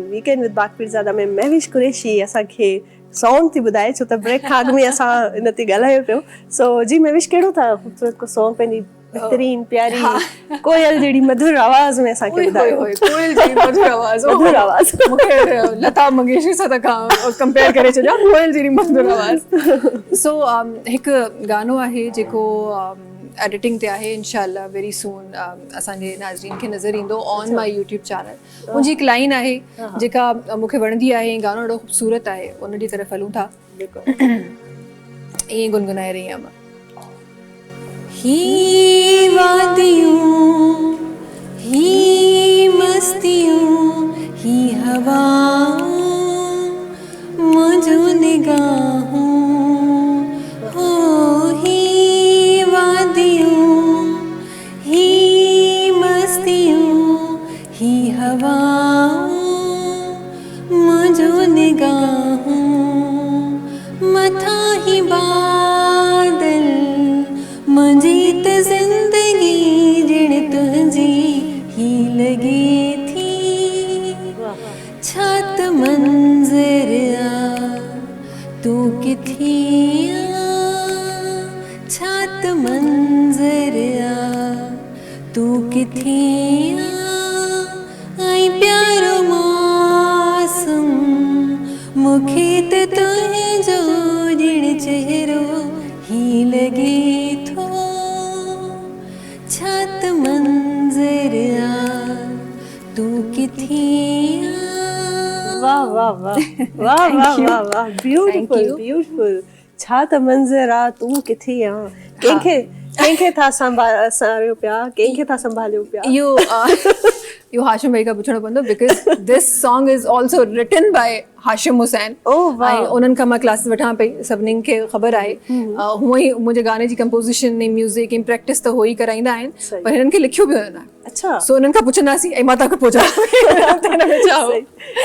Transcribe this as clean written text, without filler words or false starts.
Weekend with बाक़पीरज़ादा में महविश कुरैशी असांखे song थी ॿुधाए, छो त ब्रेक खां अॻु में असां इन ते ॻाल्हायो पियो। सो जी महविश, कहिड़ो था ख़ूबसूरत को सॉन्ग पंहिंजी बहितरीन प्यारी कोयल जहिड़ी मधुर आवाज़ में असांखे ॿुधायो। कोयल जी मधुर आवाज़, मधुर आवाज़ मूंखे लता मंगेशकर सां था कंपेयर करे छॾिया, कोयल जहिड़ी मधुर आवाज़। सो हिकु गानो आहे जेको एडिटिंग ते आहे, इंशाल्लाह वेरी सून असांजे नाज़रीन खे नज़र ईंदो ऑन माय यूट्यूब चैनल। मुंहिंजी हिकु लाइन आहे जेका मूंखे वणंदी आहे, गानो ॾाढो ख़ूबसूरत आहे, उन जी तरफ़ हलूं था। ईअं गुनगुनाए रही आहियां मां। ही वादियूं, ही मस्तियूं, ही हवाऊं, मुझो निगाहों, हो ही वादियूं, ही मस्तियों, ही हवाओं, मुझो निगाहों, मथा ही बादल, मुझी त जिंदगी जिण तुझी ही लगी थी, छत मंजर आ तू किथिया, छत मंजर आ तू किथिया, आई प्यारो मासूम मूंखे त तुंहिंजो ॼण चेहरो ही लॻे थो, छत मंजर आ तू किथिया। वाह वाह वाह वाह वाह वाह वाह, ब्यूटीफुल ब्यूटीफुल। छा त मंज़र आ तूं किथे आ, कंहिंखे था संभालियो पिया, कंहिंखे था संभालियो पिया। इहो हाशिम भाई खां पुछणो पवंदो, because this song is also written by Hashim Hussain. ऐं उन्हनि खां मां क्लासिस वठां पई, सभिनीनि खे ख़बर आहे। हूअं ई मुंहिंजे गाने जी कंपोज़िशन ऐं म्यूज़िक ऐं प्रैक्टिस त हो ई कराईंदा आहिनि, पर हिननि खे लिखियो बि हुयो न। अच्छा, सो उन्हनि खां पुछंदासीं ऐं मां तव्हांखे पहुचां।